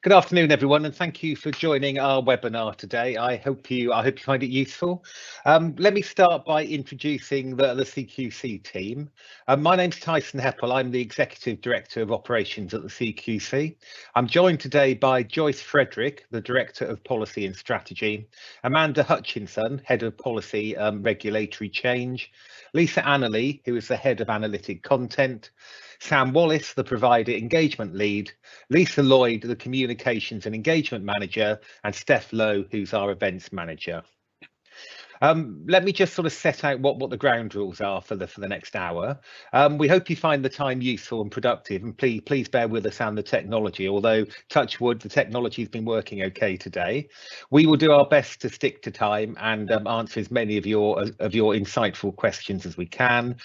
Good afternoon, everyone, and thank you for joining our webinar today. I hope you find it useful. Let me start by introducing the CQC team. My name's Tyson Hepple. I'm the Executive Director of Operations at the CQC. I'm joined today by Joyce Frederick, the Director of Policy and Strategy, Amanda Hutchinson, Head of Policy Regulatory Change, Lisa Annerley, who is the Head of Analytic Content, Sam Wallace, the Provider Engagement Lead, Lisa Lloyd, the Communications and Engagement Manager, and Steph Lowe, who's our Events Manager. Let me just sort of set out what the ground rules are for the next hour. We hope you find the time useful and productive, and please bear with us and the technology, although touch wood, the technology has been working okay today. We will do our best to stick to time and answer as many of your insightful questions as we can.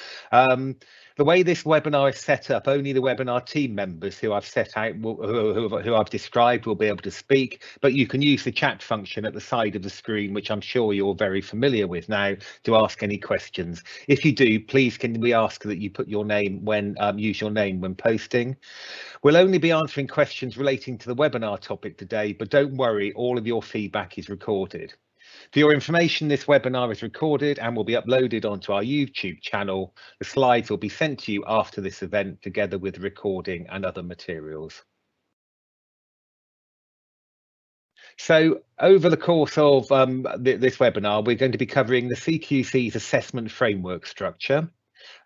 The way this webinar is set up, only the webinar team members who I've set out, who I've described, will be able to speak, but you can use the chat function at the side of the screen, which I'm sure you're very familiar with now, to ask any questions. If you do, please can we ask that you put your name use your name when posting. We'll only be answering questions relating to the webinar topic today, but don't worry, all of your feedback is recorded. For your information, this webinar is recorded and will be uploaded onto our YouTube channel. The slides will be sent to you after this event, together with recording and other materials. So over the course of this webinar, we're going to be covering the CQC's assessment framework structure.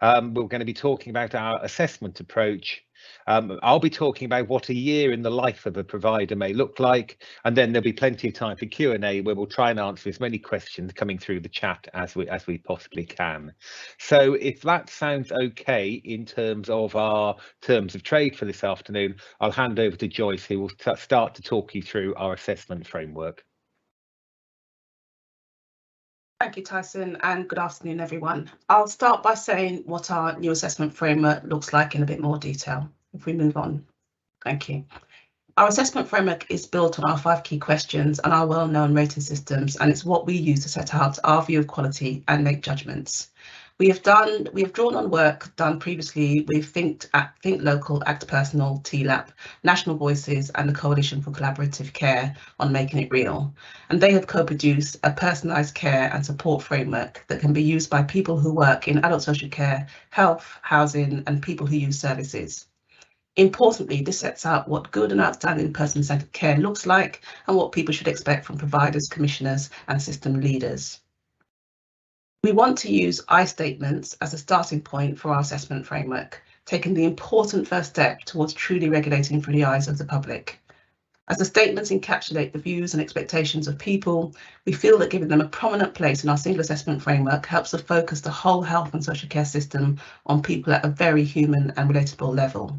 We're going to be talking about our assessment approach. I'll be talking about what a year in the life of a provider may look like, and then there'll be plenty of time for Q&A, where we'll try and answer as many questions coming through the chat as we possibly can. So if that sounds okay in terms of our terms of trade for this afternoon, I'll hand over to Joyce, who will start to talk you through our assessment framework. Thank you, Tyson, and good afternoon, everyone. I'll start by saying what our new assessment framework looks like in a bit more detail. If we move on. Thank you. Our assessment framework is built on our 5 key questions and our well-known rating systems, and it's what we use to set out our view of quality and make judgments. We have drawn on work done previously with Think Local, Act Personal, TLAP, National Voices and the Coalition for Collaborative Care on Making It Real. And they have co-produced a personalised care and support framework that can be used by people who work in adult social care, health, housing and people who use services. Importantly, this sets out what good and outstanding person-centred care looks like and what people should expect from providers, commissioners and system leaders. We want to use I statements as a starting point for our assessment framework, taking the important first step towards truly regulating through the eyes of the public. As the statements encapsulate the views and expectations of people, we feel that giving them a prominent place in our single assessment framework helps us focus the whole health and social care system on people at a very human and relatable level.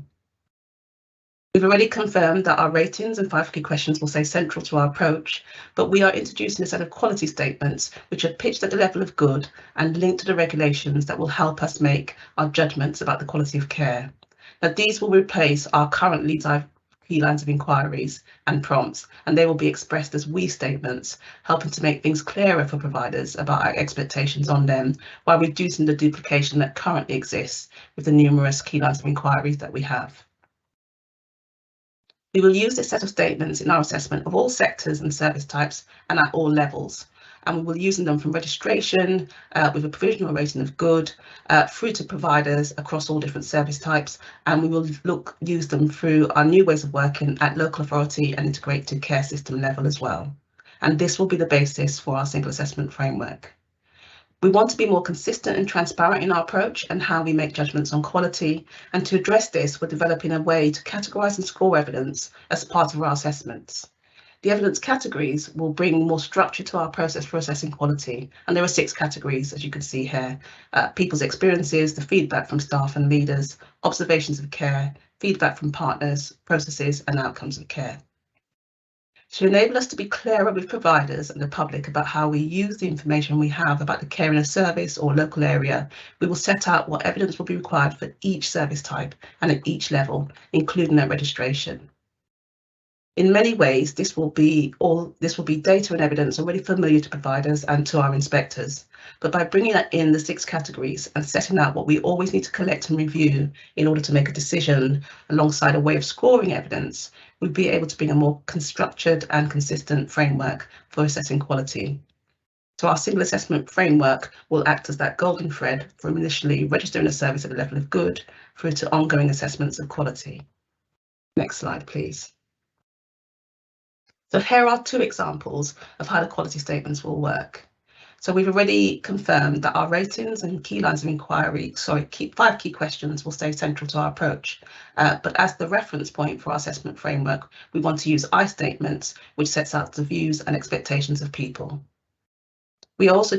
We've already confirmed that our ratings and 5 key questions will stay central to our approach, but we are introducing a set of quality statements which are pitched at the level of good and linked to the regulations that will help us make our judgments about the quality of care. Now, these will replace our current key lines of inquiries and prompts, and they will be expressed as we statements, helping to make things clearer for providers about our expectations on them, while reducing the duplication that currently exists with the numerous key lines of inquiries that we have. We will use this set of statements in our assessment of all sectors and service types and at all levels, and we will use them from registration with a provisional rating of good through to providers across all different service types, and we will use them through our new ways of working at local authority and integrated care system level as well. And this will be the basis for our single assessment framework. We want to be more consistent and transparent in our approach and how we make judgments on quality, and to address this, we're developing a way to categorise and score evidence as part of our assessments. The evidence categories will bring more structure to our process for assessing quality, and there are 6 categories, as you can see here: people's experiences, the feedback from staff and leaders, observations of care, feedback from partners, processes and outcomes of care. To enable us to be clearer with providers and the public about how we use the information we have about the care in a service or local area, we will set out what evidence will be required for each service type and at each level, including at registration. In many ways, this will be data and evidence already familiar to providers and to our inspectors. But by bringing in the 6 categories and setting out what we always need to collect and review in order to make a decision alongside a way of scoring evidence, we'll be able to bring a more structured and consistent framework for assessing quality. So our single assessment framework will act as that golden thread from initially registering a service at the level of good through to ongoing assessments of quality. Next slide, please. So here are 2 examples of how the quality statements will work. So we've already confirmed that our ratings and key lines of inquiry, 5 key questions will stay central to our approach. But as the reference point for our assessment framework, we want to use I statements, which sets out the views and expectations of people. We are also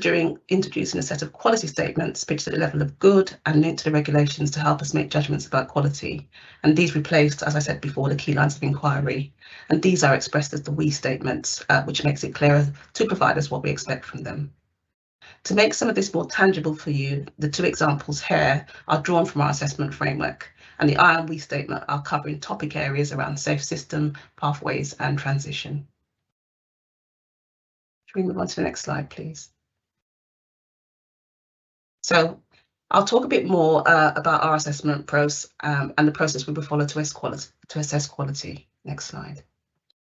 introducing a set of quality statements pitched at the level of good and linked to the regulations to help us make judgments about quality. And these replaced, as I said before, the key lines of inquiry. And these are expressed as the we statements, which makes it clearer to providers what we expect from them. To make some of this more tangible for you, the 2 examples here are drawn from our assessment framework, and the I and we statement are covering topic areas around safe system, pathways, and transition. Should we move on to the next slide, please? So I'll talk a bit more about our assessment process and the process we will follow to assess quality. Next slide.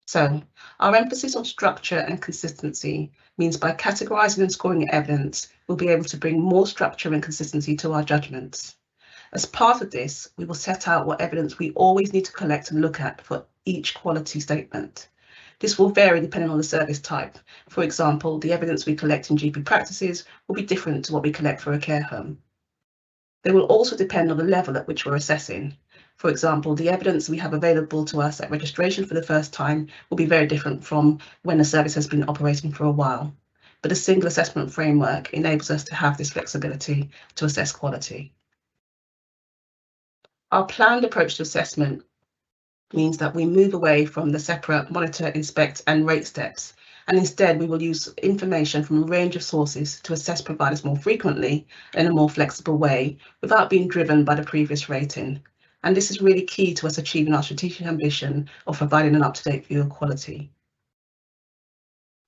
So our emphasis on structure and consistency means by categorising and scoring evidence, we'll be able to bring more structure and consistency to our judgments. As part of this, we will set out what evidence we always need to collect and look at for each quality statement. This will vary depending on the service type. For example, the evidence we collect in GP practices will be different to what we collect for a care home. They will also depend on the level at which we're assessing. For example, the evidence we have available to us at registration for the first time will be very different from when a service has been operating for a while. But a single assessment framework enables us to have this flexibility to assess quality. Our planned approach to assessment means that we move away from the separate monitor, inspect and rate steps, and instead we will use information from a range of sources to assess providers more frequently in a more flexible way without being driven by the previous rating. And this is really key to us achieving our strategic ambition of providing an up-to-date view of quality.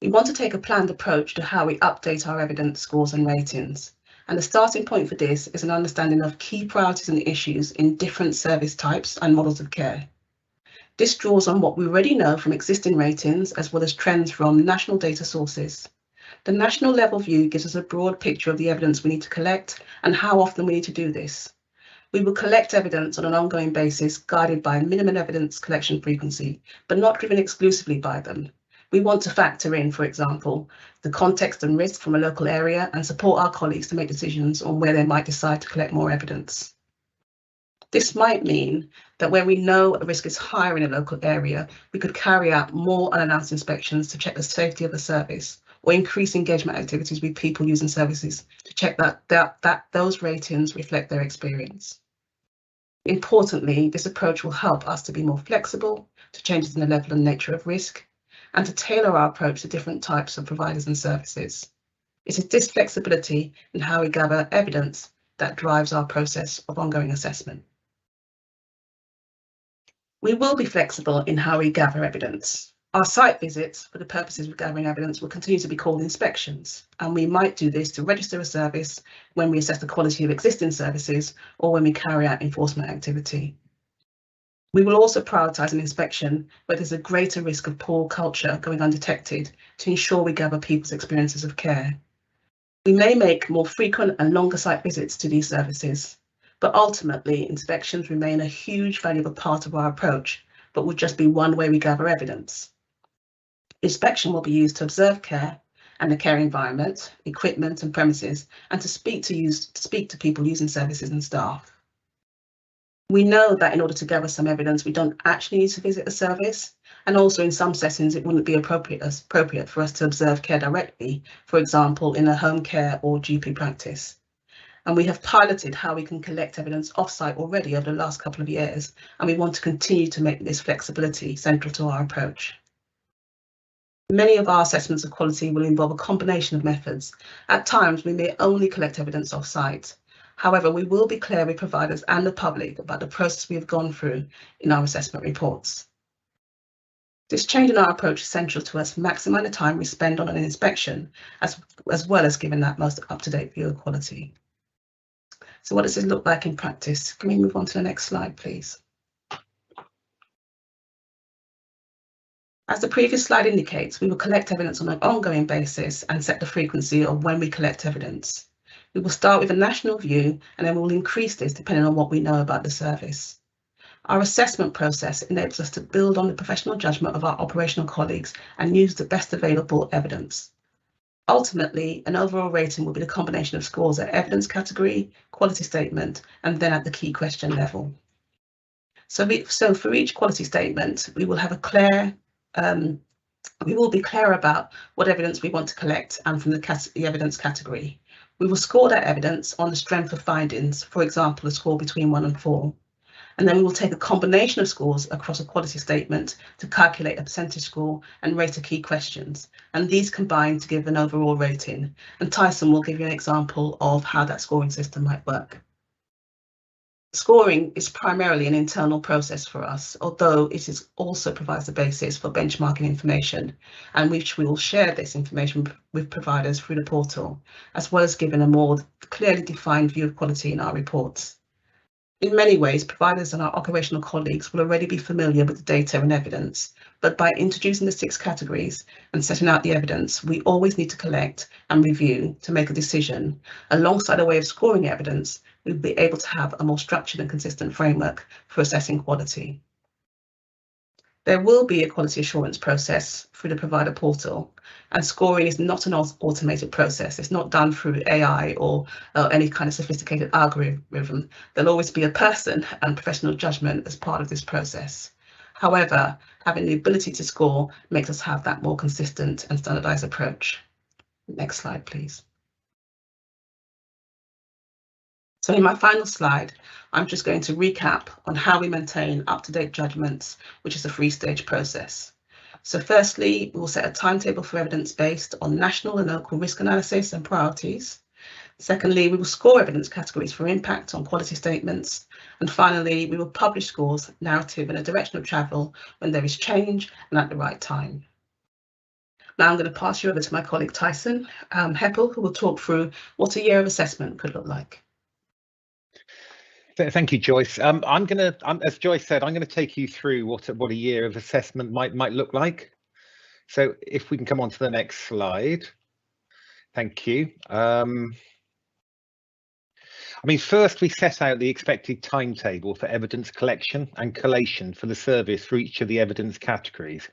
We want to take a planned approach to how we update our evidence scores and ratings. And the starting point for this is an understanding of key priorities and issues in different service types and models of care. This draws on what we already know from existing ratings as well as trends from national data sources. The national level view gives us a broad picture of the evidence we need to collect and how often we need to do this. We will collect evidence on an ongoing basis guided by a minimum evidence collection frequency, but not driven exclusively by them. We want to factor in, for example, the context and risk from a local area and support our colleagues to make decisions on where they might decide to collect more evidence. This might mean that where we know a risk is higher in a local area, we could carry out more unannounced inspections to check the safety of the service, or increase engagement activities with people using services to check that those ratings reflect their experience. Importantly, this approach will help us to be more flexible to changes in the level and nature of risk, and to tailor our approach to different types of providers and services. It is this flexibility in how we gather evidence that drives our process of ongoing assessment. We will be flexible in how we gather evidence. Our site visits for the purposes of gathering evidence will continue to be called inspections, and we might do this to register a service when we assess the quality of existing services or when we carry out enforcement activity. We will also prioritise an inspection where there's a greater risk of poor culture going undetected to ensure we gather people's experiences of care. We may make more frequent and longer site visits to these services, but ultimately inspections remain a huge valuable part of our approach, but would just be one way we gather evidence. Inspection will be used to observe care and the care environment, equipment and premises, and to speak to people using services and staff. We know that in order to gather some evidence, we don't actually need to visit a service, and also in some settings it wouldn't be appropriate for us to observe care directly, for example, in a home care or GP practice. And we have piloted how we can collect evidence off-site already over the last couple of years, and we want to continue to make this flexibility central to our approach. Many of our assessments of quality will involve a combination of methods. At times, we may only collect evidence off-site. However, we will be clear with providers and the public about the process we have gone through in our assessment reports. This change in our approach is central to us maximising the time we spend on an inspection, as well as giving that most up-to-date view of quality. So what does this look like in practice? Can we move on to the next slide, please? As the previous slide indicates, we will collect evidence on an ongoing basis and set the frequency of when we collect evidence. We will start with a national view and then we'll increase this depending on what we know about the service. Our assessment process enables us to build on the professional judgment of our operational colleagues and use the best available evidence. Ultimately, an overall rating will be the combination of scores at evidence category, quality statement, and then at the key question level. So for each quality statement, we will have a clear, we will be clear about what evidence we want to collect and from the evidence category. We will score that evidence on the strength of findings, for example, a score between 1 and 4. And then we will take a combination of scores across a quality statement to calculate a percentage score and rate a key questions. And these combine to give an overall rating. And Tyson will give you an example of how that scoring system might work. Scoring is primarily an internal process for us, although it also provides the basis for benchmarking information, and which we will share this information with providers through the portal, as well as giving a more clearly defined view of quality in our reports. In many ways, providers and our operational colleagues will already be familiar with the data and evidence, but by introducing the 6 categories and setting out the evidence, we always need to collect and review to make a decision. Alongside a way of scoring evidence, we'll be able to have a more structured and consistent framework for assessing quality. There will be a quality assurance process through the provider portal, and scoring is not an automated process. It's not done through AI or any kind of sophisticated algorithm. There'll always be a person and professional judgment as part of this process. However, having the ability to score makes us have that more consistent and standardized approach. Next slide, please. So in my final slide, I'm just going to recap on how we maintain up-to-date judgments, which is a 3-stage process. So firstly, we will set a timetable for evidence based on national and local risk analysis and priorities. Secondly, we will score evidence categories for impact on quality statements. And finally, we will publish scores, narrative and a direction of travel when there is change and at the right time. Now I'm going to pass you over to my colleague Tyson Hepple, who will talk through what a year of assessment could look like. Thank you, Joyce. As Joyce said, I'm going to take you through what a year of assessment might look like. So if we can come on to the next slide. Thank you. First we set out the expected timetable for evidence collection and collation for the service for each of the evidence categories.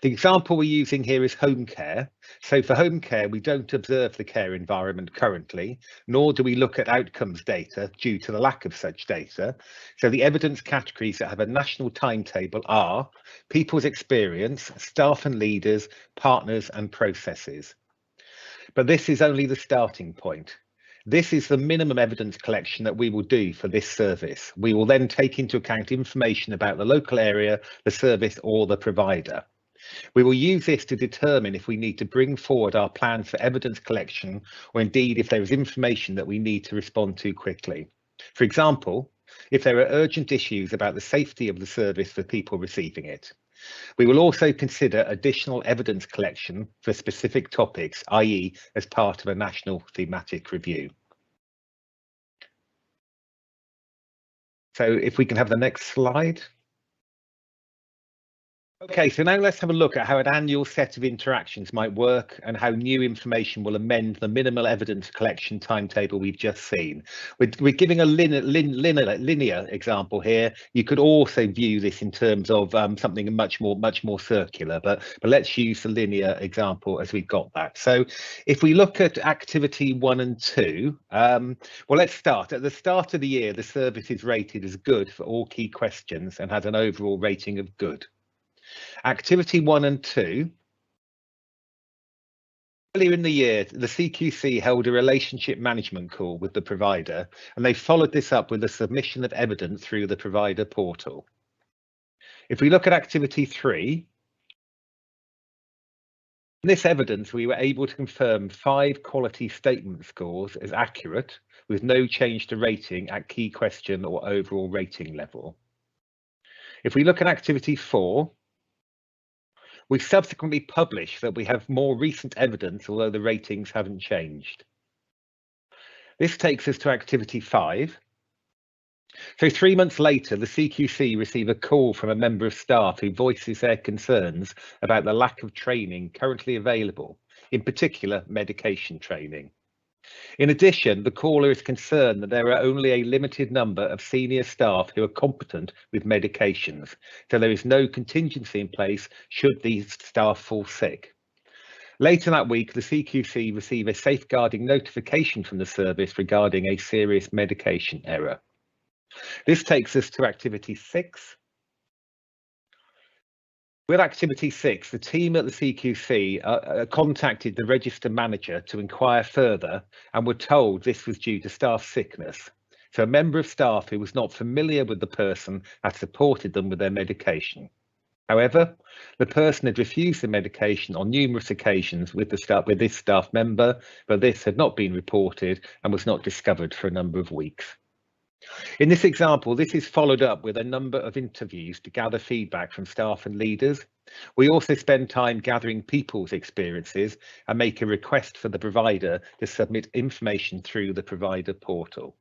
The example we're using here is home care. So for home care, we don't observe the care environment currently, nor do we look at outcomes data due to the lack of such data. So the evidence categories that have a national timetable are people's experience, staff and leaders, partners and processes. But this is only the starting point. This is the minimum evidence collection that we will do for this service. We will then take into account information about the local area, the service or the provider. We will use this to determine if we need to bring forward our plans for evidence collection, or indeed if there is information that we need to respond to quickly. For example, if there are urgent issues about the safety of the service for people receiving it. We will also consider additional evidence collection for specific topics, i.e. as part of a national thematic review. So if we can have the next slide. Okay, so now let's have a look at how an annual set of interactions might work and how new information will amend the minimal evidence collection timetable we've just seen. We're giving a linear example here. You could also view this in terms of something much more circular, but let's use the linear example as we've got that. So if we look at activity 1 and 2, well, let's start. At the start of the year, the service is rated as good for all key questions and has an overall rating of good. Activity 1 and 2. Earlier in the year, the CQC held a relationship management call with the provider, and they followed this up with a submission of evidence through the provider portal. If we look at activity 3, in this evidence, we were able to confirm 5 quality statement scores as accurate, with no change to rating at key question or overall rating level. If we look at activity 4, We subsequently publish that we have more recent evidence, although the ratings haven't changed. This takes us to activity 5. So 3 months later, the CQC receive a call from a member of staff who voices their concerns about the lack of training currently available, in particular medication training. In addition, the caller is concerned that there are only a limited number of senior staff who are competent with medications, so there is no contingency in place should these staff fall sick. Later that week, the CQC receive a safeguarding notification from the service regarding a serious medication error. This takes us to activity 6. With activity 6, the team at the CQC contacted the register manager to inquire further and were told this was due to staff sickness. So a member of staff who was not familiar with the person had supported them with their medication. However, the person had refused the medication on numerous occasions with this staff member, but this had not been reported and was not discovered for a number of weeks. In this example, this is followed up with a number of interviews to gather feedback from staff and leaders. We also spend time gathering people's experiences and make a request for the provider to submit information through the provider portal.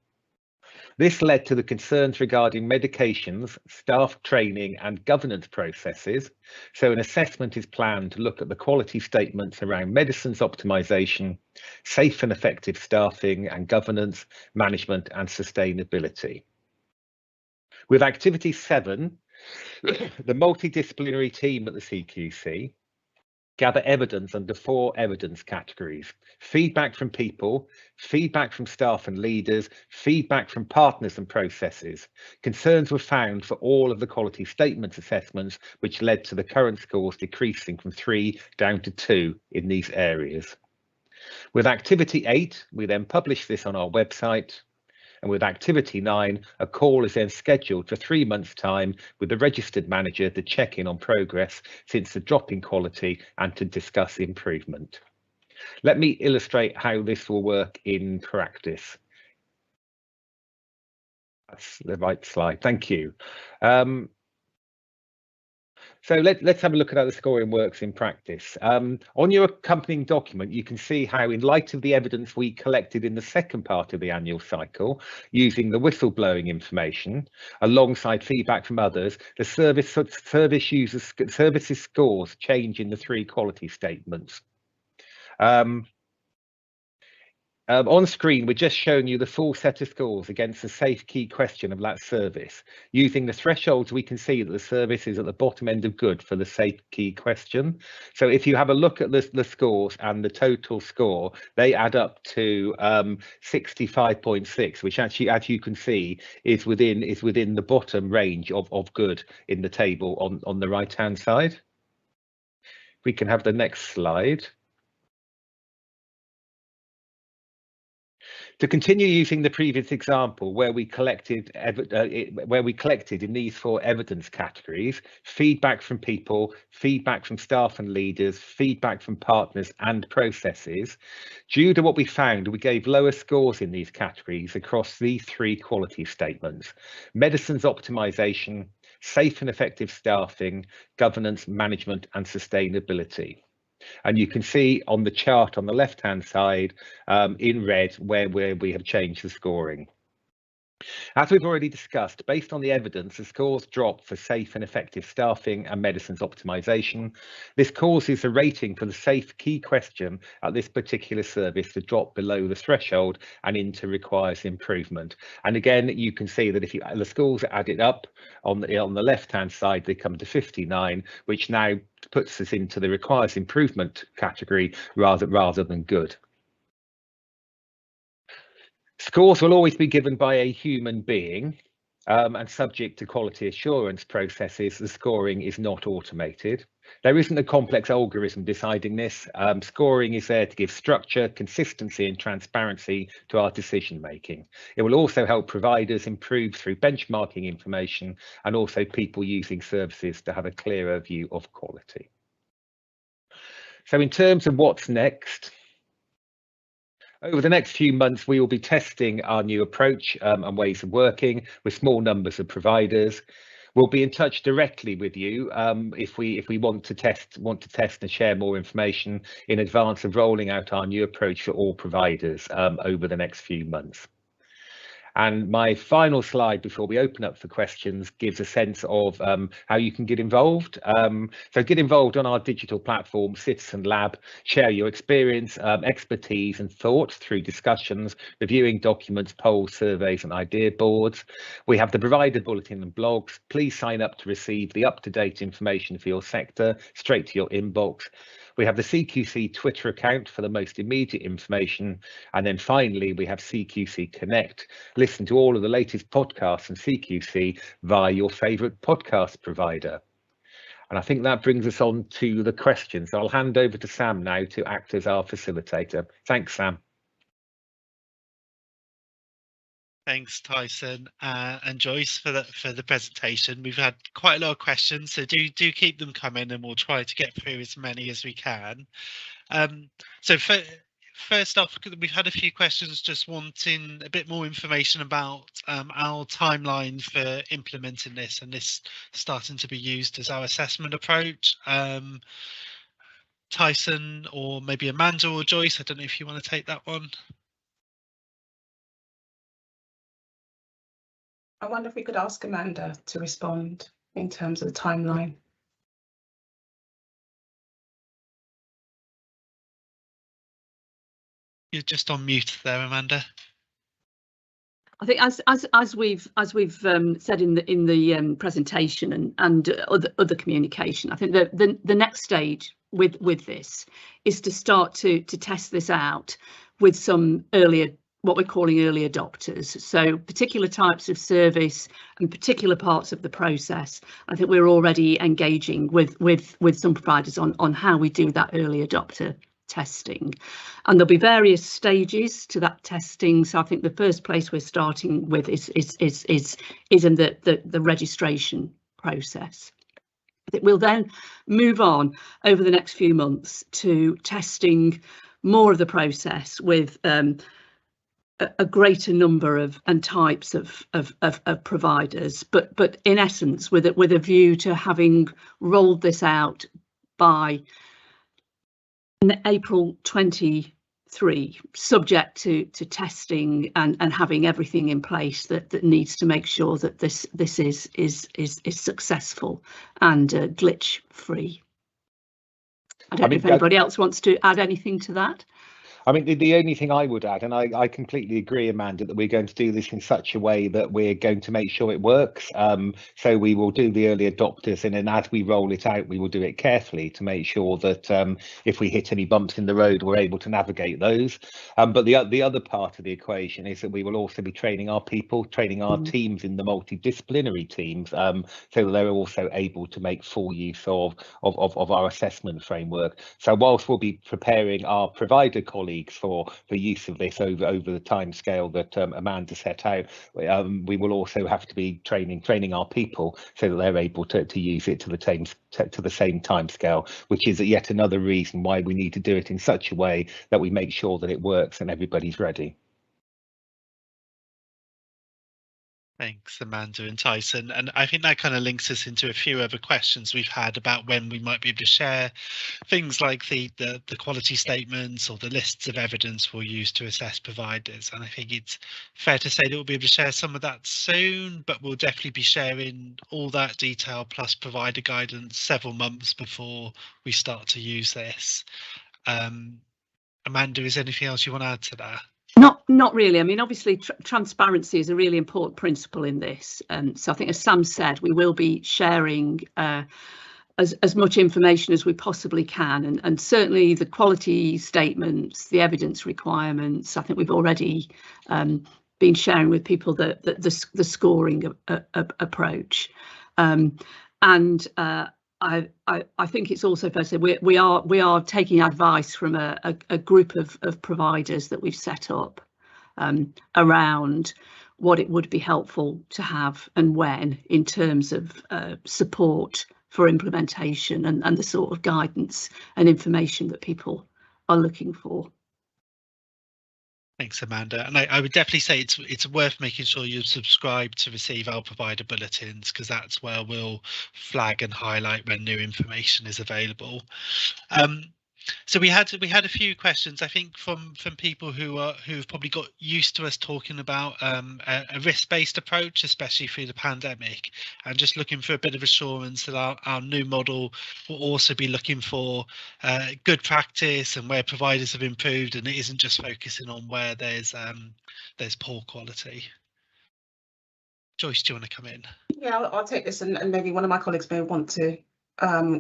This led to the concerns regarding medications, staff training and governance processes. So an assessment is planned to look at the quality statements around medicines optimization, safe and effective staffing and governance, management and sustainability. With activity 7, the multidisciplinary team at the CQC gather evidence under 4 evidence categories: feedback from people, feedback from staff and leaders, feedback from partners and processes. Concerns were found for all of the quality statements assessments, which led to the current scores decreasing from 3 down to 2 in these areas. With activity 8, we then publish this on our website. And with activity 9, a call is then scheduled for 3 months' time with the registered manager to check in on progress since the drop in quality and to discuss improvement. Let me illustrate how this will work in practice. That's the right slide. Thank you. So let's have a look at how the scoring works in practice. On your accompanying document, you can see how, in light of the evidence we collected in the second part of the annual cycle, using the whistleblowing information, alongside feedback from others, the services scores change in the 3 quality statements. On screen, we're just showing you the full set of scores against the safe key question of that service. Using the thresholds, we can see that the service is at the bottom end of good for the safe key question. So if you have a look at the scores and the total score, they add up to 65.6, which actually, as you can see, is within the bottom range of good in the table on the right-hand side. We can have the next slide. To continue using the previous example where we collected in these 4 evidence categories: feedback from people, feedback from staff and leaders, feedback from partners and processes, due to what we found, we gave lower scores in these categories across these 3 quality statements: medicines optimization, safe and effective staffing, governance, management and sustainability. And you can see on the chart on the left-hand side in red where we have changed the scoring. As we've already discussed, based on the evidence, the scores drop for safe and effective staffing and medicines optimization. This causes the rating for the safe key question at this particular service to drop below the threshold and into requires improvement. And again, you can see that if the scores are added up on the left-hand side, they come to 59, which now puts us into the requires improvement category rather than good. Scores will always be given by a human being and subject to quality assurance processes. The scoring is not automated. There isn't a complex algorithm deciding this. Scoring is there to give structure, consistency and transparency to our decision making. It will also help providers improve through benchmarking information and also people using services to have a clearer view of quality. So in terms of what's next, over the next few months, we will be testing our new approach and ways of working with small numbers of providers. We'll be in touch directly with you if we want to test and share more information in advance of rolling out our new approach for all providers over the next few months. And my final slide before we open up for questions gives a sense of how you can get involved. So get involved on our digital platform, Citizen Lab, share your experience, expertise and thoughts through discussions, reviewing documents, polls, surveys and idea boards. We have the provider bulletin and blogs. Please sign up to receive the up-to-date information for your sector straight to your inbox. We have the CQC Twitter account for the most immediate information. And then finally, we have CQC Connect. Listen to all of the latest podcasts from CQC via your favourite podcast provider. And I think that brings us on to the questions. I'll hand over to Sam now to act as our facilitator. Thanks, Sam. Thanks, Tyson and Joyce for the presentation. We've had quite a lot of questions, so do keep them coming, and we'll try to get through as many as we can. So first off, we've had a few questions just wanting a bit more information about our timeline for implementing this, and this starting to be used as our assessment approach. Tyson, or maybe Amanda or Joyce, I don't know if you want to take that one. I wonder if we could ask Amanda to respond in terms of the timeline. You're just on mute there, Amanda. I think as we've said in the presentation and other communication, I think the next stage with this is to start to test this out with some what we're calling early adopters. So particular types of service and particular parts of the process. I think we're already engaging with some providers on how we do that early adopter testing, and there'll be various stages to that testing. So I think the first place we're starting with is in the registration process. I think we'll then move on over the next few months to testing more of the process with a greater number of and types of providers, but in essence with a view to having rolled this out by April 23, subject to testing and having everything in place that needs to make sure that this is successful and glitch free. I don't know if anybody else wants to add anything to that. I mean, the only thing I would add, and I completely agree, Amanda, that we're going to do this in such a way that we're going to make sure it works. So we will do the early adopters, and then as we roll it out, we will do it carefully to make sure that if we hit any bumps in the road, we're able to navigate those. But the other part of the equation is that we will also be training our people, training our teams in the multidisciplinary teams, so that they're also able to make full use of our assessment framework. So whilst we'll be preparing our provider colleagues for use of this over the time scale that Amanda set out, we will also have to be training our people so that they're able to use it to the same time scale, which is yet another reason why we need to do it in such a way that we make sure that it works and everybody's ready. Thanks, Amanda and Tyson. And I think that kind of links us into a few other questions we've had about when we might be able to share things like the quality statements or the lists of evidence we'll use to assess providers. And I think it's fair to say that we'll be able to share some of that soon, but we'll definitely be sharing all that detail plus provider guidance several months before we start to use this. Amanda, is there anything else you want to add to that? Not really. I mean, obviously, transparency is a really important principle in this. So I think, as Sam said, we will be sharing as much information as we possibly can, and certainly the quality statements, the evidence requirements. I think we've already been sharing with people the scoring approach, and I think it's also fair to say we are taking advice from a group of providers that we've set up around what it would be helpful to have and when in terms of support for implementation and the sort of guidance and information that people are looking for. Thanks, Amanda. And I would definitely say it's worth making sure you subscribe to receive our provider bulletins, because that's where we'll flag and highlight when new information is available. So we had a few questions, I think, from people who've probably got used to us talking about a risk-based approach, especially through the pandemic, and just looking for a bit of assurance that our new model will also be looking for good practice and where providers have improved, and it isn't just focusing on where there's poor quality. Joyce, do you want to come in? Yeah, I'll take this, and maybe one of my colleagues may want to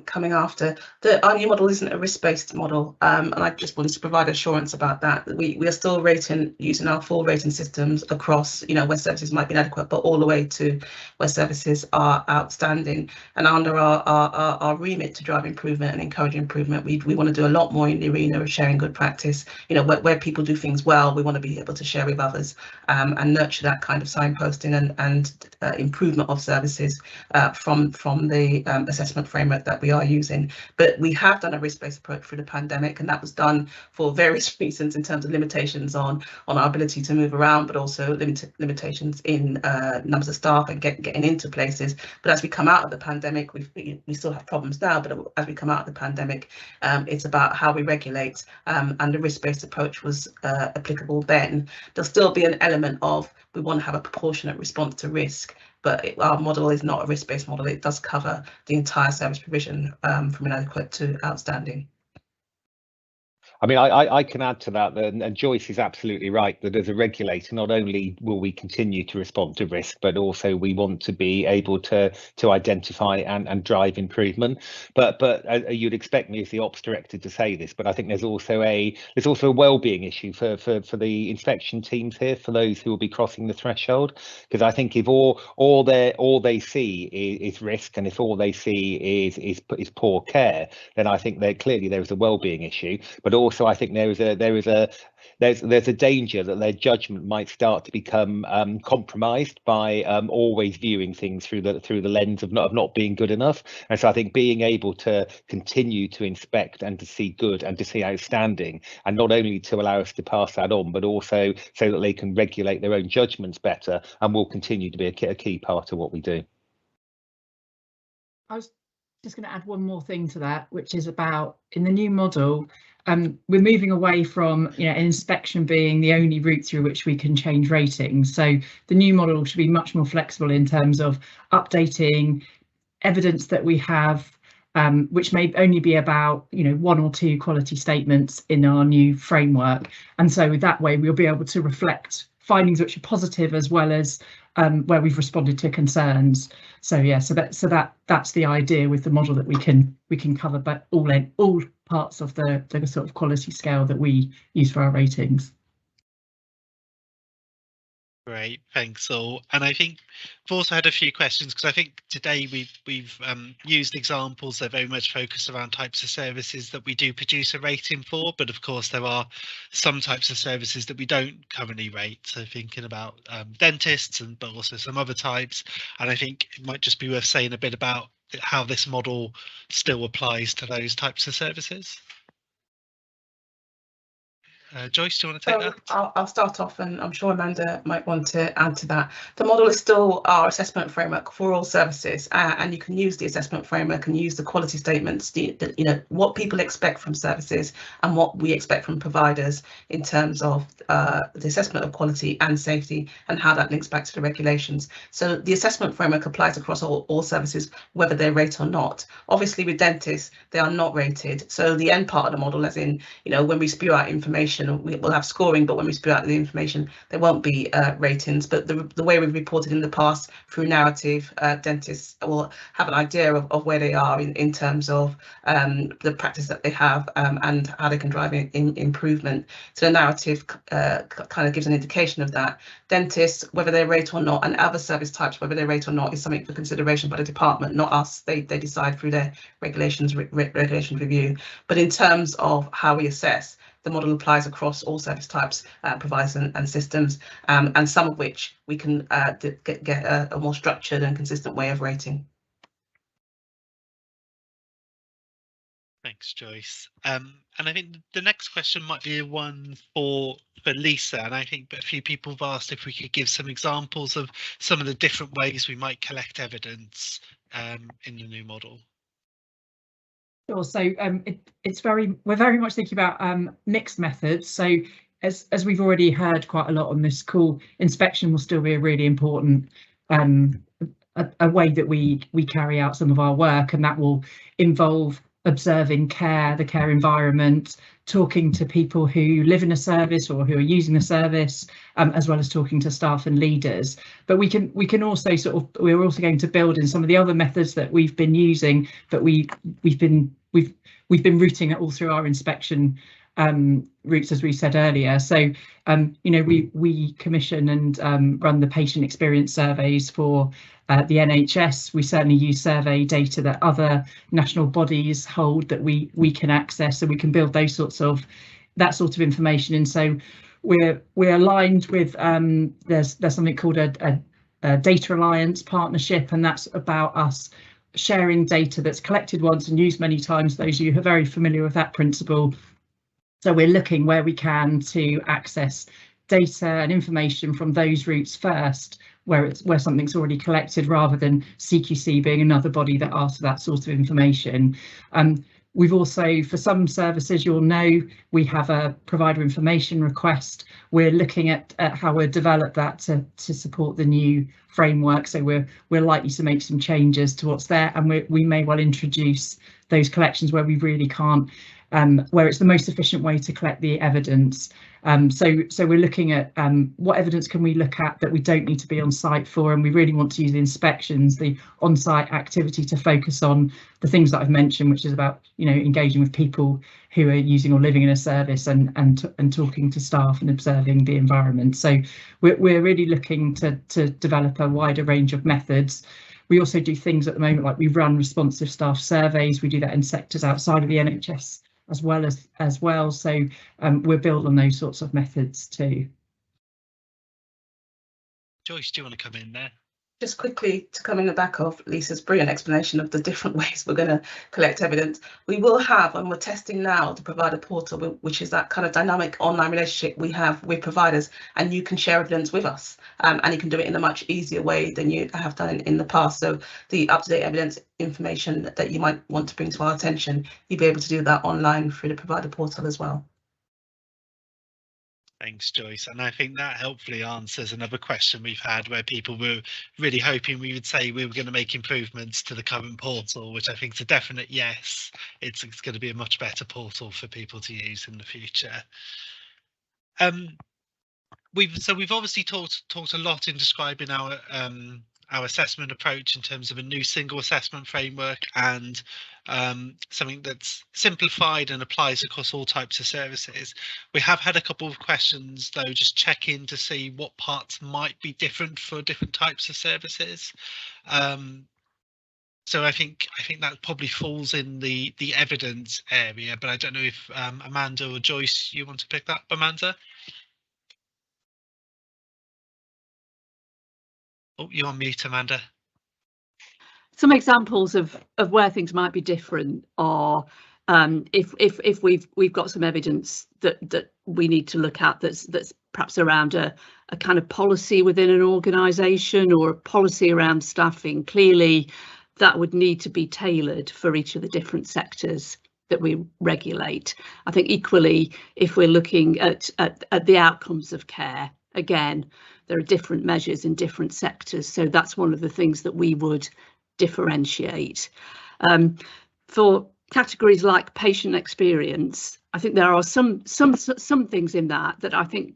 coming after. Our new model isn't a risk-based model, and I just wanted to provide assurance about that. We are still rating using our full rating systems across, where services might be inadequate, but all the way to where services are outstanding. And under our remit to drive improvement and encourage improvement, we want to do a lot more in the arena of sharing good practice. Where people do things well, we want to be able to share with others, and nurture that kind of signposting and improvement of services from the assessment framework that we are using. But we have done a risk-based approach through the pandemic, and that was done for various reasons in terms of limitations on our ability to move around, but also limitations in numbers of staff and getting into places. But as we come out of the pandemic, we still have problems now, but as we come out of the pandemic, it's about how we regulate, and the risk-based approach was applicable then. There'll still be an element of we want to have a proportionate response to risk, but our model is not a risk-based model. It does cover the entire service provision, from inadequate to outstanding. I mean, I can add to that, and Joyce is absolutely right, that as a regulator, not only will we continue to respond to risk, but also we want to be able to identify and drive improvement. But you'd expect me as the ops director to say this, but I think there's also a well-being issue for the inspection teams here, for those who will be crossing the threshold, because I think if all they see is risk, and if all they see is poor care, then I think clearly there is a well-being issue. But also, I think there's a danger that their judgment might start to become compromised by always viewing things through the lens of not being good enough. And so I think being able to continue to inspect and to see good and to see outstanding, and not only to allow us to pass that on, but also so that they can regulate their own judgments better, and will continue to be a key part of what we do. I was just going to add one more thing to that, which is about in the new model, we're moving away from an inspection being the only route through which we can change ratings. So the new model should be much more flexible in terms of updating evidence that we have, which may only be about one or two quality statements in our new framework. And so that way we'll be able to reflect findings which are positive, as well as where we've responded to concerns. So yeah, so that's the idea with the model, that we can cover but all parts of the sort of quality scale that we use for our ratings. Great, thanks all. And I think we've also had a few questions, because I think today we've used examples that are very much focused around types of services that we do produce a rating for, but of course there are some types of services that we don't currently rate. So thinking about dentists, but also some other types. And I think it might just be worth saying a bit about how this model still applies to those types of services. Joyce, do you want to take that? I'll start off, and I'm sure Amanda might want to add to that. The model is still our assessment framework for all services, and you can use the assessment framework and use the quality statements, what people expect from services and what we expect from providers in terms of the assessment of quality and safety, and how that links back to the regulations. So the assessment framework applies across all services, whether they're rated or not. Obviously with dentists, they are not rated. So the end part of the model, as in, when we spew out information, we'll have scoring, but when we spew out the information, there won't be ratings. But the way we've reported in the past through narrative, dentists will have an idea of where they are in terms of the practice that they have, and how they can drive in improvement. So the narrative kind of gives an indication of that. Dentists, whether they're rated or not, and other service types, whether they're rated or not, is something for consideration by the department, not us. They decide through their regulation review. But in terms of how we assess, the model applies across all service types, providers and systems, and some of which we can get a more structured and consistent way of rating. Thanks, Joyce. And I think the next question might be one for Lisa. And I think a few people have asked if we could give some examples of some of the different ways we might collect evidence in the new model. Sure. So we're very much thinking about mixed methods. So as we've already heard quite a lot on this call, inspection will still be a really important a way that we carry out some of our work, and that will involve observing the care environment, talking to people who live in a service or who are using the service, as well as talking to staff and leaders. But we can also we're also going to build in some of the other methods that we've been using, but we've been routing it all through our inspection routes, as we said earlier. So you know, we commission and run the patient experience surveys for the NHS. We certainly use survey data that other national bodies hold that we can access, so we can build that sort of information. And so we're aligned with there's something called a data alliance partnership, and that's about us sharing data that's collected once and used many times. Those of you who are very familiar with that principle. So we're looking where we can to access data and information from those routes first, where something's already collected, rather than CQC being another body that asks for that sort of information. We've also, for some services, you'll know, we have a provider information request. We're looking at how we'll develop that to support the new framework. So we're likely to make some changes to what's there, and we may well introduce those collections where we really can't, where it's the most efficient way to collect the evidence. So we're looking at what evidence can we look at that we don't need to be on site for, and we really want to use the inspections, the on-site activity, to focus on the things that I've mentioned, which is about, you know, engaging with people who are using or living in a service, and talking to staff and observing the environment. So we're really looking to develop a wider range of methods. We also do things at the moment, like we run responsive staff surveys. We do that in sectors outside of the NHS as well. So we're built on those sorts of methods too. Joyce, do you want to come in there? Just quickly, to come in the back of Lisa's brilliant explanation of the different ways we're going to collect evidence, we will have, and we're testing now, the provider portal, which is that kind of dynamic online relationship we have with providers, and you can share evidence with us, and you can do it in a much easier way than you have done in the past. So the up-to-date evidence information that you might want to bring to our attention, you'll be able to do that online through the provider portal as well. Thanks, Joyce. And I think that hopefully answers another question we've had, where people were really hoping we would say we were going to make improvements to the current portal, which I think is a definite yes. It's going to be a much better portal for people to use in the future. We've obviously talked a lot in describing our assessment approach in terms of a new single assessment framework, and something that's simplified and applies across all types of services. We have had a couple of questions though, just check in to see what parts might be different for different types of services. So I think that probably falls in the evidence area, but I don't know if Amanda or Joyce, you want to pick that up, Amanda? Oh, you're on mute, Amanda. Some examples of where things might be different are if we've got some evidence that we need to look at that's perhaps around a kind of policy within an organisation, or a policy around staffing. Clearly, that would need to be tailored for each of the different sectors that we regulate. I think equally, if we're looking at the outcomes of care, again, there are different measures in different sectors, so that's one of the things that we would differentiate. For categories like patient experience, I think there are some things in that I think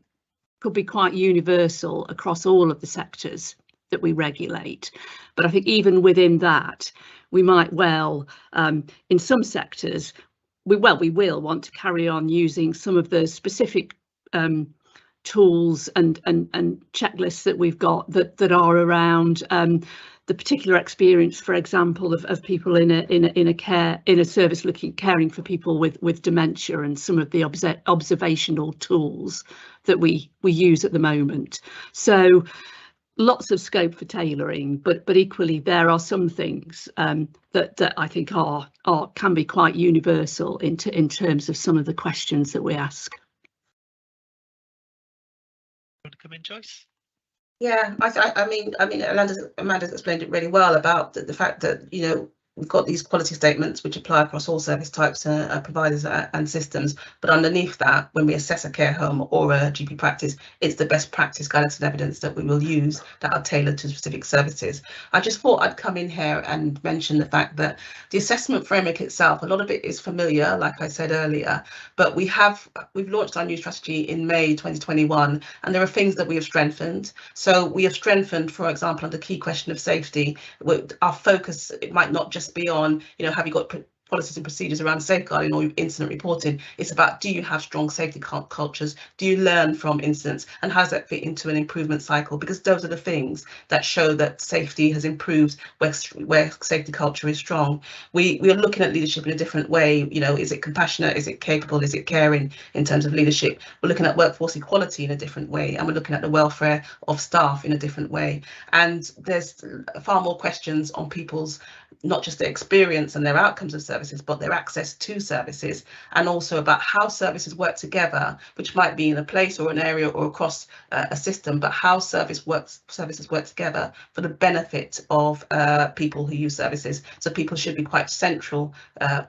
could be quite universal across all of the sectors that we regulate. But I think even within that, we might well, in some sectors, we will want to carry on using some of the specific tools and checklists that we've got that are around the particular experience, for example, of people in a service caring for people with dementia, and some of the observational tools that we use at the moment. So lots of scope for tailoring, but equally there are some things that I think can be quite universal in terms of some of the questions that we ask. Want to come in, Joyce? Yeah, I mean, Amanda's explained it really well about the fact that, you know, we've got these quality statements which apply across all service types, providers and systems, but underneath that, when we assess a care home or a GP practice, it's the best practice guidance and evidence that we will use that are tailored to specific services. I just thought I'd come in here and mention the fact that the assessment framework itself, a lot of it is familiar, like I said earlier, but we've launched our new strategy in May 2021, and there are things that we have strengthened. So we have strengthened, for example, on the key question of safety, our focus, it might not just be on, you know, have you got policies and procedures around safeguarding or incident reporting? It's about, do you have strong safety cultures? Do you learn from incidents? And how does that fit into an improvement cycle? Because those are the things that show that safety has improved where safety culture is strong. We are looking at leadership in a different way. You know, is it compassionate? Is it capable? Is it caring in terms of leadership? We're looking at workforce equality in a different way, and we're looking at the welfare of staff in a different way. And there's far more questions on people's, not just their experience and their outcomes of services, but their access to services, and also about how services work together, which might be in a place or an area or across a system, but how services work together for the benefit of people who use services. So people should be quite central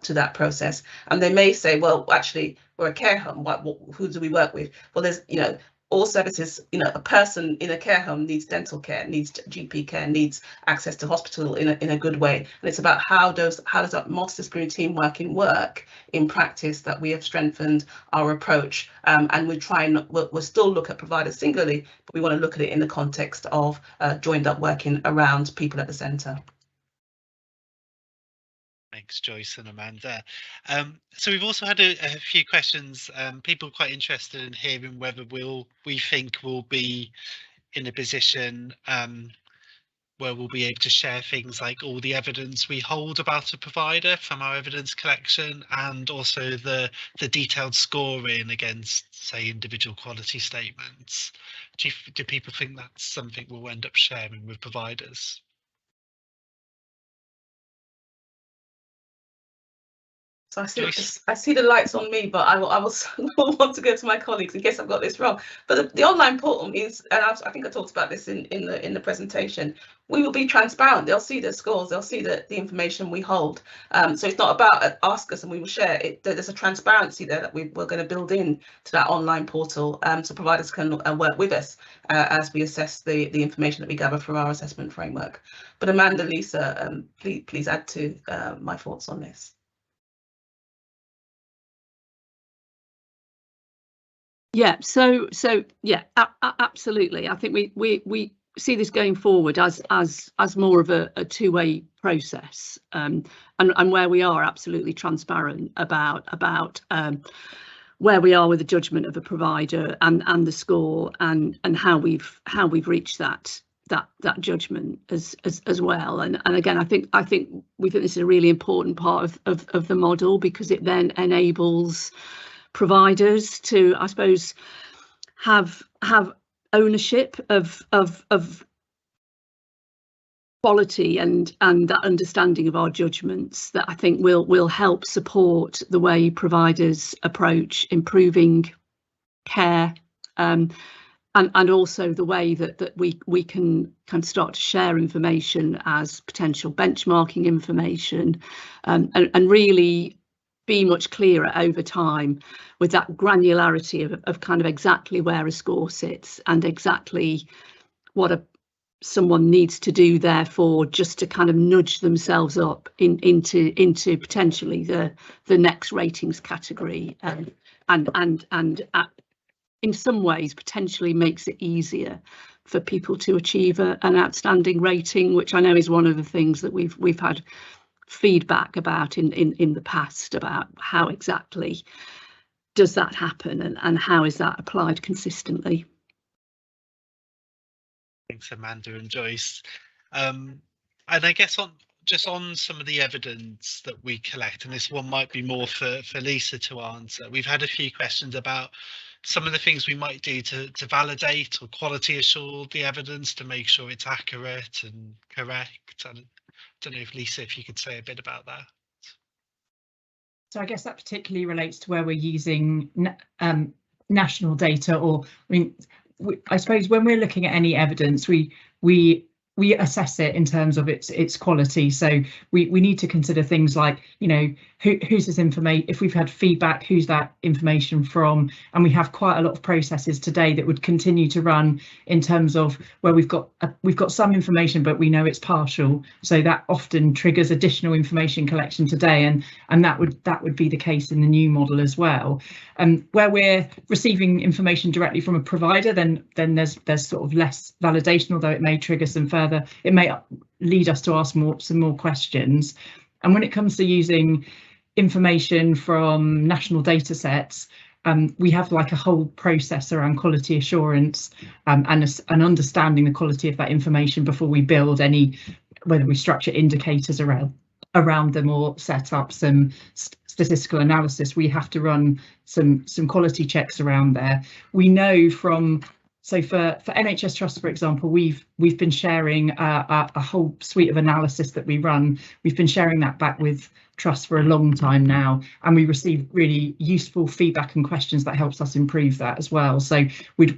to that process. And they may say, well, actually, we're a care home. Who do we work with? Well, there's, you know, all services, you know, a person in a care home needs dental care, needs GP care, needs access to hospital in a good way. And it's about how does that multidisciplinary team work in practice that we have strengthened our approach. And we'll still look at providers singularly, but we want to look at it in the context of joined up working around people at the centre. Thanks, Joyce and Amanda. So we've also had a few questions. People quite interested in hearing whether we think we'll be in a position where we'll be able to share things like all the evidence we hold about a provider from our evidence collection, and also the detailed scoring against, say, individual quality statements. Do people think that's something we'll end up sharing with providers? So I see the lights on me, but I will want to go to my colleagues in case I've got this wrong. But the online portal means, and I think I talked about this in the presentation, we will be transparent. They'll see the scores, they'll see the information we hold. So it's not about ask us and we will share it. There's a transparency there that we're going to build in to that online portal, so providers can work with us as we assess the information that we gather from our assessment framework. But Amanda, Lisa, please add to my thoughts on this. Yeah, so yeah, absolutely. I think we see this going forward as more of a two-way process, and where we are absolutely transparent about where we are with the judgment of a provider and the score and how we've reached that judgment as well. And again, I think we think this is a really important part of the model, because it then enables providers to, I suppose, have ownership of quality and that understanding of our judgments that I think will help support the way providers approach improving care, and also the way that we can start to share information as potential benchmarking information, and really be much clearer over time with that granularity of kind of exactly where a score sits and exactly what someone needs to do, therefore, just to kind of nudge themselves up into potentially the next ratings category, and in some ways potentially makes it easier for people to achieve an outstanding rating, which I know is one of the things that we've had feedback about in the past, about how exactly does that happen and how is that applied consistently. Thanks, Amanda and Joyce. And I guess on some of the evidence that we collect, and this one might be more for Lisa to answer, we've had a few questions about some of the things we might do to validate or quality assure the evidence to make sure it's accurate and correct. And I don't know if Lisa, if you could say a bit about that. So I guess that particularly relates to where we're using national data, or I mean, I suppose when we're looking at any evidence, we assess it in terms of its quality. So we need to consider things like, you know, who's this information, if we've had feedback, who's that information from, and we have quite a lot of processes today that would continue to run in terms of where we've got some information but we know it's partial, so that often triggers additional information collection today, and that would be the case in the new model as well. Where we're receiving information directly from a provider, then there's sort of less validation, although it may trigger some further, it may lead us to ask some more questions. And when it comes to using information from national data sets, we have like a whole process around quality assurance and understanding the quality of that information before we build any, whether we structure indicators around them or set up some statistical analysis. We have to run some quality checks around there. We know from, so for NHS Trust, for example, we've been sharing a whole suite of analysis that we run. We've been sharing that back with Trust for a long time now, and we receive really useful feedback and questions that helps us improve that as well. So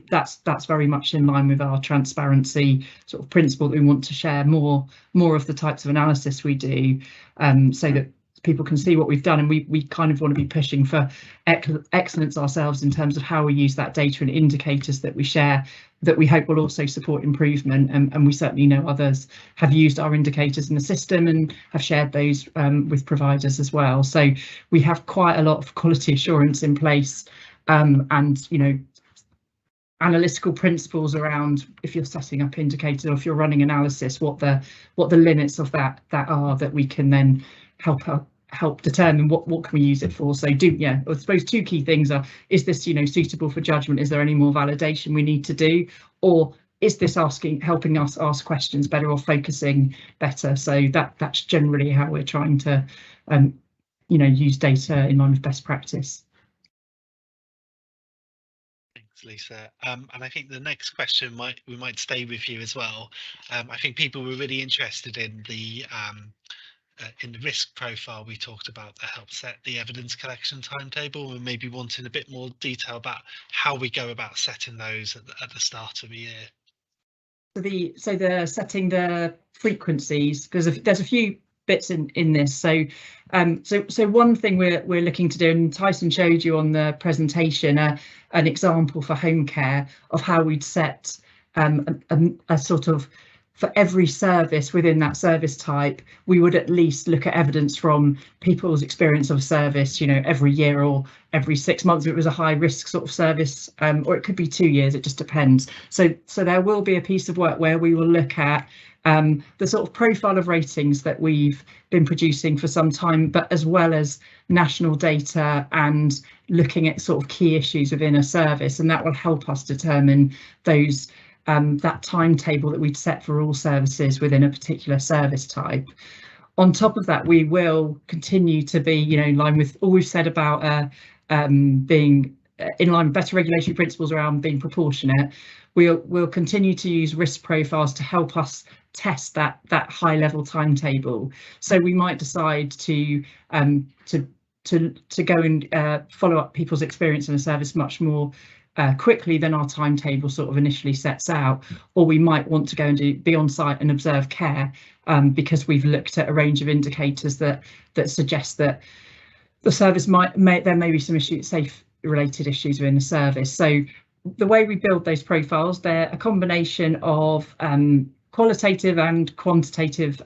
that's very much in line with our transparency sort of principle, that we want to share more of the types of analysis we do, so that people can see what we've done, and we kind of want to be pushing for excellence ourselves in terms of how we use that data and indicators that we share, that we hope will also support improvement. And we certainly know others have used our indicators in the system and have shared those with providers as well. So we have quite a lot of quality assurance in place, and, you know, analytical principles around, if you're setting up indicators or if you're running analysis, what the limits of that are, that we can then help determine what can we use it for. So I suppose two key things are, is this, you know, suitable for judgment? Is there any more validation we need to do, or is this helping us ask questions better or focusing better? So that's generally how we're trying to you know, use data in line with best practice. Thanks, Lisa. And I think the next question we might stay with you as well. I think people were really interested in the risk profile we talked about that helped set the evidence collection timetable, and maybe wanting a bit more detail about how we go about setting those at the start of the year. So the setting the frequencies, because there's a few bits in this. So one thing we're looking to do, and Tyson showed you on the presentation an example for home care of how we'd set a sort of, for every service within that service type, we would at least look at evidence from people's experience of service, you know, every year or every 6 months if it was a high risk sort of service, or it could be 2 years, it just depends. So there will be a piece of work where we will look at the sort of profile of ratings that we've been producing for some time, but as well as national data and looking at sort of key issues within a service, and that will help us determine those that timetable that we'd set for all services within a particular service type. On top of that, we will continue to be, you know, in line with all we've said about being in line with better regulatory principles around being proportionate. We'll continue to use risk profiles to help us test that high level timetable. So we might decide to go and follow up people's experience in a service much more quickly than our timetable sort of initially sets out, or we might want to go and be on site and observe care, because we've looked at a range of indicators that suggest that the service there may be some safe related issues within the service. So the way we build those profiles, they're a combination of qualitative and quantitative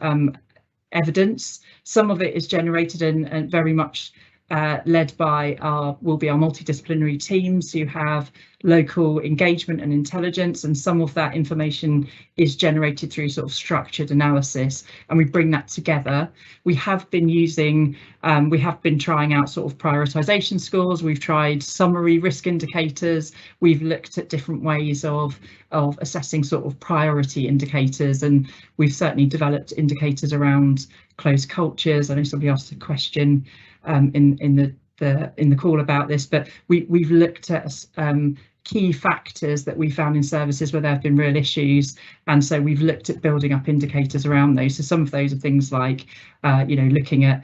evidence. Some of it is generated and very much led by our multidisciplinary teams who have local engagement and intelligence, and some of that information is generated through sort of structured analysis, and we bring that together. We have been trying out sort of prioritization scores, we've tried summary risk indicators, we've looked at different ways of assessing sort of priority indicators, and we've certainly developed indicators around closed cultures. I know somebody asked a question in in the call about this, but we've looked at key factors that we found in services where there have been real issues, and so we've looked at building up indicators around those. So some of those are things like looking at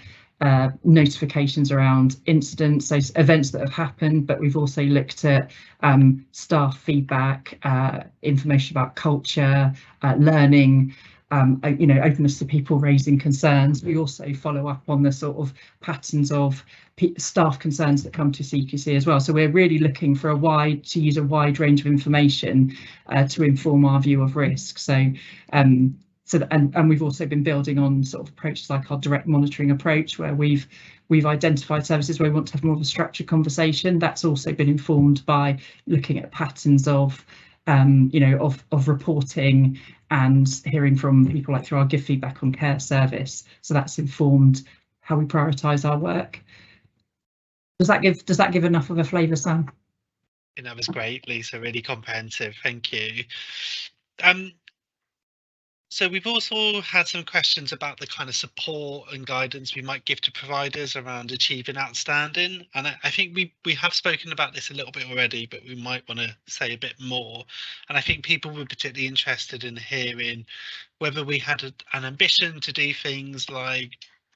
notifications around incidents, so events that have happened, but we've also looked at staff feedback, information about culture, learning, openness to people raising concerns. We also follow up on the sort of patterns of staff concerns that come to CQC as well. So we're really looking for to use a wide range of information to inform our view of risk. So and we've also been building on sort of approaches like our direct monitoring approach, where we've identified services where we want to have more of a structured conversation. That's also been informed by looking at patterns of reporting and hearing from people like through our give feedback on care service. So that's informed how we prioritise our work. Does that give enough of a flavour, Sam? And that was great, Lisa, really comprehensive, thank you. So we've also had some questions about the kind of support and guidance we might give to providers around achieving outstanding. And I think we have spoken about this a little bit already, but we might want to say a bit more. And I think people were particularly interested in hearing whether we had an ambition to do things like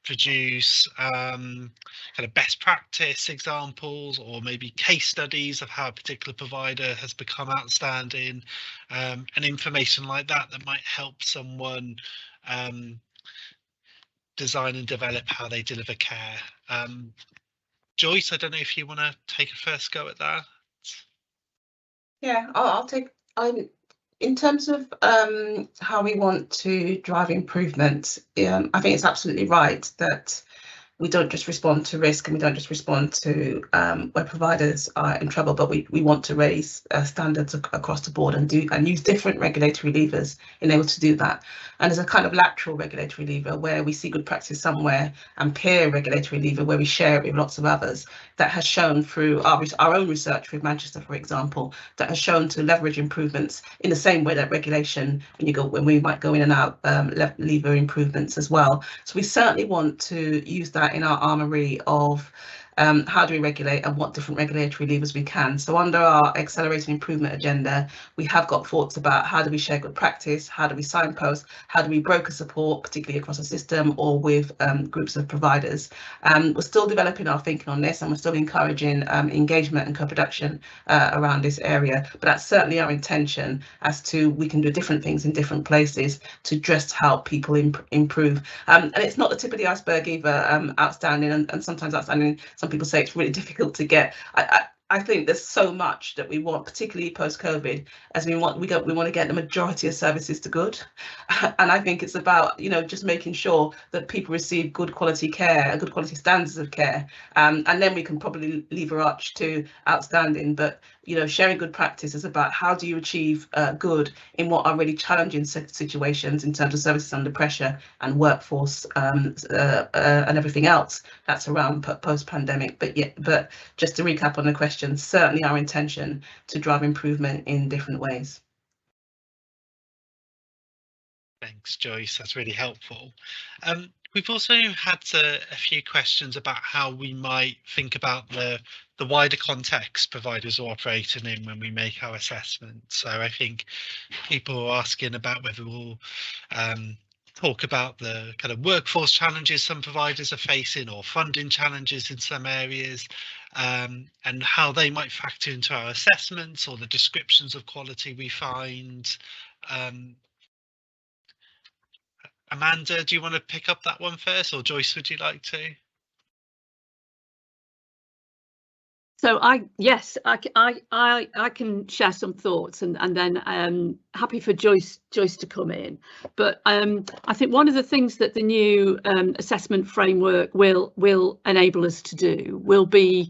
produce kind of best practice examples, or maybe case studies of how a particular provider has become outstanding, and information like that might help someone design and develop how they deliver care. Joyce, I don't know if you want to take a first go at that. Yeah, I'll take. In terms of how we want to drive improvement, I think it's absolutely right that we don't just respond to risk, and we don't just respond to where providers are in trouble, but we want to raise standards across the board and use different regulatory levers in able to do that. And there's a kind of lateral regulatory lever where we see good practice somewhere, and peer regulatory lever where we share it with lots of others. That has shown through our own research with Manchester, for example, that has shown to leverage improvements in the same way that regulation, when we might go in and out, lever improvements as well. So we certainly want to use that in our armoury of how do we regulate and what different regulatory levers we can. So under our accelerated improvement agenda, we have got thoughts about how do we share good practice, how do we signpost, how do we broker support, particularly across a system or with groups of providers. We're still developing our thinking on this, and we're still encouraging engagement and co-production around this area. But that's certainly our intention, as to we can do different things in different places to just help people improve. And it's not the tip of the iceberg either, outstanding, and sometimes outstanding, some people say it's really difficult to get. I think there's so much that we want, particularly post-COVID, as we want to get the majority of services to good. And I think it's about, just making sure that people receive good quality care, good quality standards of care. And then we can probably lever arch to outstanding. But, sharing good practice is about how do you achieve good in what are really challenging situations in terms of services under pressure and workforce and everything else that's around post-pandemic. But just to recap on the question, certainly our intention to drive improvement in different ways. Thanks, Joyce. That's really helpful. We've also had a few questions about how we might think about the wider context providers are operating in when we make our assessment. So I think people are asking about whether we'll talk about the kind of workforce challenges some providers are facing, or funding challenges in some areas, and how they might factor into our assessments or the descriptions of quality we find. Amanda, do you want to pick up that one first, or Joyce, would you like to? So I can share some thoughts, and then happy for Joyce to come in. But I think one of the things that the new assessment framework will enable us to do will be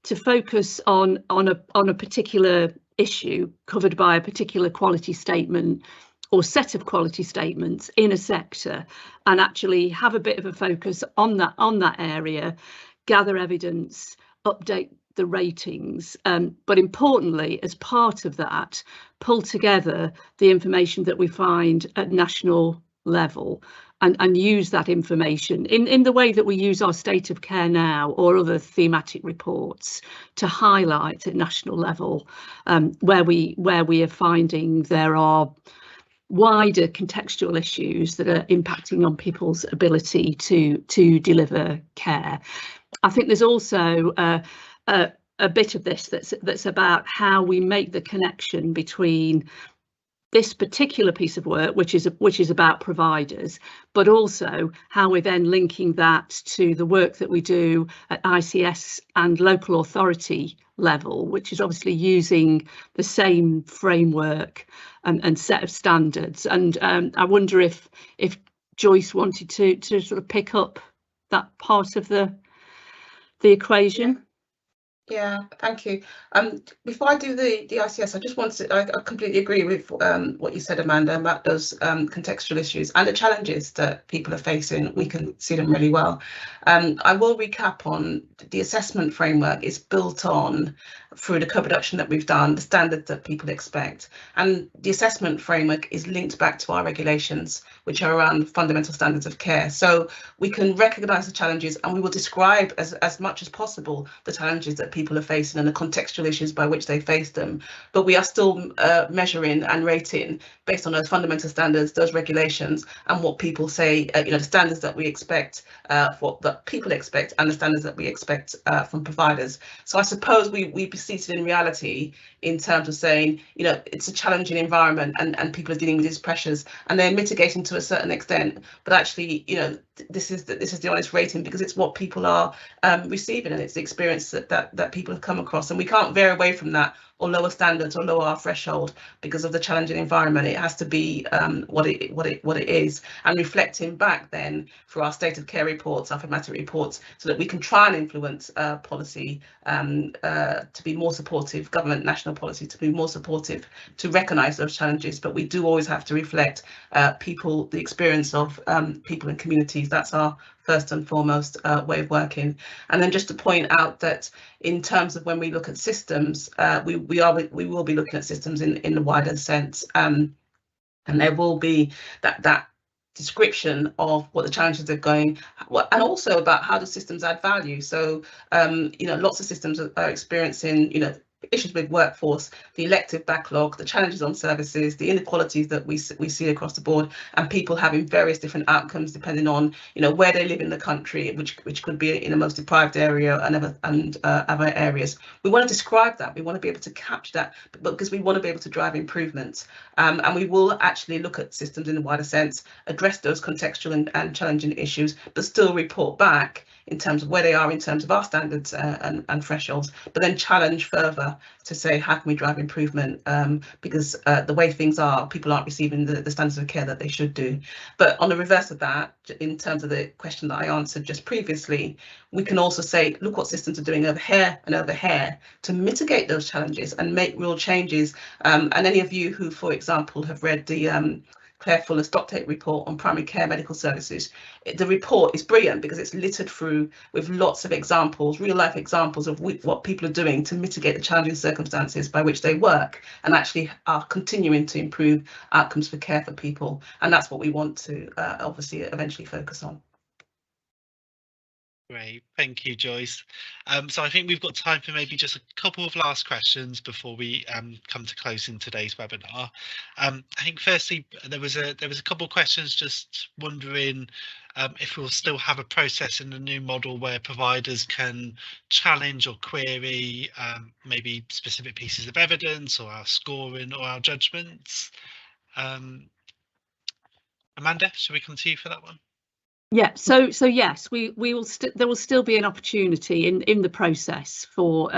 to focus on a particular issue covered by a particular quality statement or set of quality statements in a sector, and actually have a bit of a focus on that area, gather evidence, update the ratings, but importantly, as part of that, pull together the information that we find at national level and use that information in the way that we use our state of care now or other thematic reports to highlight at national level where we are finding there are wider contextual issues that are impacting on people's ability to deliver care. I think there's also a bit of this that's about how we make the connection between this particular piece of work, which is about providers, but also how we're then linking that to the work that we do at ICS and local authority level, which is obviously using the same framework and set of standards. And I wonder if Joyce wanted to sort of pick up that part of the equation. Yeah, thank you. Before I do the ICS, I just wanted to, I completely agree with what you said, Amanda, about those contextual issues and the challenges that people are facing. We can see them really well. I will recap on the assessment framework is built on through the co-production that we've done, the standards that people expect. And the assessment framework is linked back to our regulations, which are around fundamental standards of care. So we can recognise the challenges and we will describe as much as possible the challenges that people are facing and the contextual issues by which they face them. But we are still measuring and rating based on those fundamental standards, those regulations, and what people say, the standards that we expect, what that people expect, and the standards that we expect from providers. So I suppose we be seated in reality in terms of saying, it's a challenging environment and people are dealing with these pressures and they're mitigating to a certain extent. But actually, this is the honest rating because it's what people are receiving and it's the experience that people have come across, and we can't veer away from that or lower standards or lower our threshold because of the challenging environment. It has to be what it is, and reflecting back then for our state of care reports, our thematic reports, so that we can try and influence policy to be more supportive, government national policy to be more supportive, to recognise those challenges. But we do always have to reflect people, the experience of people and communities. That's our first and foremost way of working. And then just to point out that in terms of when we look at systems, we will be looking at systems in the wider sense, and there will be that description of what the challenges are going, and also about how the systems add value. So lots of systems are experiencing issues with workforce, the elective backlog, the challenges on services, the inequalities that we see across the board, and people having various different outcomes depending on where they live in the country, which could be in the most deprived area and other areas. We want to describe that. We want to be able to capture that, but because we want to be able to drive improvements, and we will actually look at systems in the wider sense, address those contextual and challenging issues, but still report back in terms of where they are in terms of our standards and thresholds, but then challenge further to say how can we drive improvement, because the way things are, people aren't receiving the standards of care that they should do. But on the reverse of that, in terms of the question that I answered just previously, we can also say, look what systems are doing over here and over here to mitigate those challenges and make real changes. And any of you who, for example, have read the Claire Fuller's Doctorate report on primary care medical services, the report is brilliant because it's littered through with lots of examples, real life examples of what people are doing to mitigate the challenging circumstances by which they work and actually are continuing to improve outcomes for care for people. And that's what we want to obviously eventually focus on. Great, thank you, Joyce. So I think we've got time for maybe just a couple of last questions before we come to closing today's webinar. I think firstly there was a couple of questions just wondering if we'll still have a process in the new model where providers can challenge or query maybe specific pieces of evidence or our scoring or our judgments. Amanda, should we come to you for that one? Yeah, so yes, we will there will still be an opportunity in the process for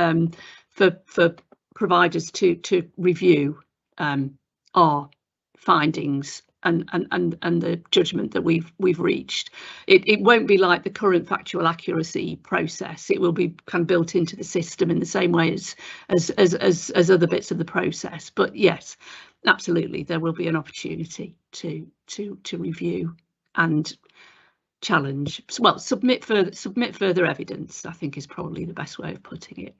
providers to review our findings and the judgment that we've reached. It won't be like the current factual accuracy process. It will be kind of built into the system in the same way as other bits of the process. But yes, absolutely, there will be an opportunity to review and challenge, well, submit further evidence, I think is probably the best way of putting it.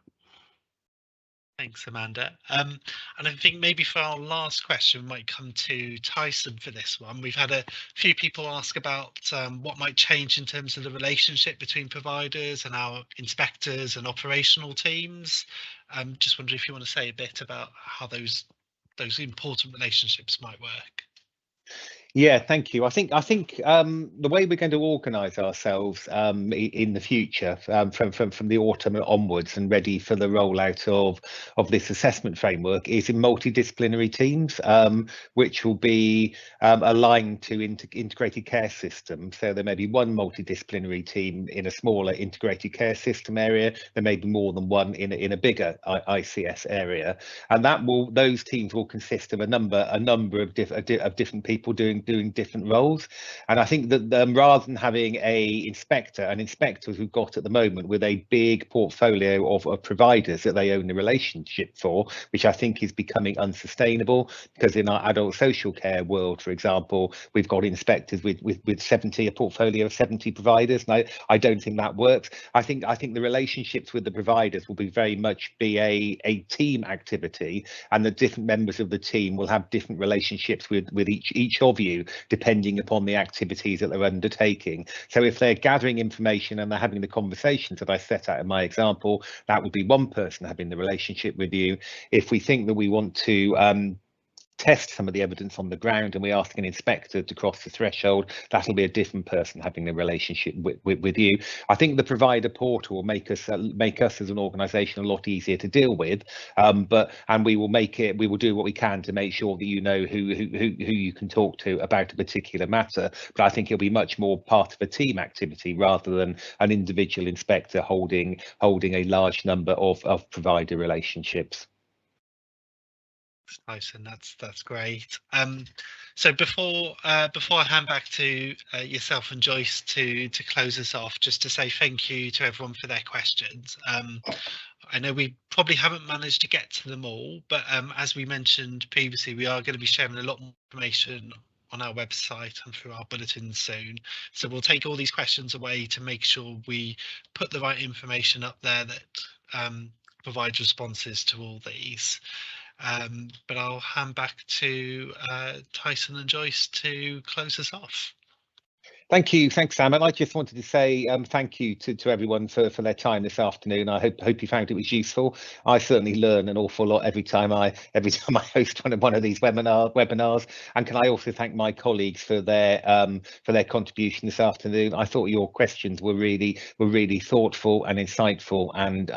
Thanks, Amanda. And I think maybe for our last question, we might come to Tyson for this one. We've had a few people ask about what might change in terms of the relationship between providers and our inspectors and operational teams. Just wondering if you want to say a bit about how those important relationships might work. Yeah, thank you. I think the way we're going to organise ourselves in the future, from the autumn onwards and ready for the rollout of this assessment framework, is in multidisciplinary teams, which will be aligned to integrated care systems. So there may be one multidisciplinary team in a smaller integrated care system area. There may be more than one in a bigger ICS area, and those teams will consist of a number of different people doing different roles. And I think that rather than having inspectors we've got at the moment with a big portfolio of providers that they own a relationship for, which I think is becoming unsustainable, because in our adult social care world, for example, we've got inspectors with a portfolio of 70 providers, and I don't think that works. I think the relationships with the providers will very much be a team activity, and the different members of the team will have different relationships with each of you, depending upon the activities that they're undertaking. So if they're gathering information and they're having the conversations that I set out in my example, that would be one person having the relationship with you. If we think that we want to test some of the evidence on the ground and we ask an inspector to cross the threshold, that'll be a different person having the relationship with you. I think the provider portal will make us as an organisation a lot easier to deal with, and we will do what we can to make sure that you know who you can talk to about a particular matter. But I think it'll be much more part of a team activity rather than an individual inspector holding a large number of provider relationships. Tyson, that's great. So before I hand back to yourself and Joyce to close us off, just to say thank you to everyone for their questions. I know we probably haven't managed to get to them all, but as we mentioned previously, we are going to be sharing a lot more information on our website and through our bulletins soon. So we'll take all these questions away to make sure we put the right information up there that provides responses to all these. But I'll hand back to Tyson and Joyce to close us off. Thank you. Thanks, Sam. And I just wanted to say thank you to everyone for their time this afternoon. I hope you found it was useful. I certainly learn an awful lot every time I host one of these webinars. And can I also thank my colleagues for their contribution this afternoon. I thought your questions were really thoughtful and insightful, and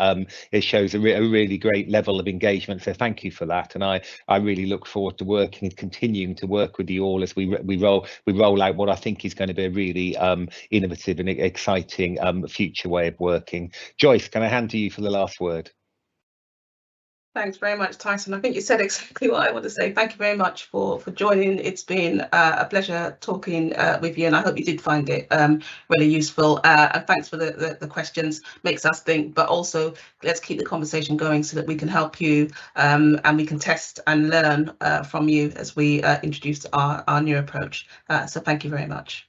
it shows a really great level of engagement. So thank you for that. And I really look forward to working and continuing to work with you all as we roll out what I think is going to be a really innovative and exciting future way of working. Joyce, can I hand to you for the last word? Thanks very much, Tyson. I think you said exactly what I want to say. Thank you very much for joining. It's been a pleasure talking with you, and I hope you did find it really useful. And thanks for the questions. Makes us think, but also let's keep the conversation going so that we can help you and we can test and learn from you as we introduce our new approach. So thank you very much.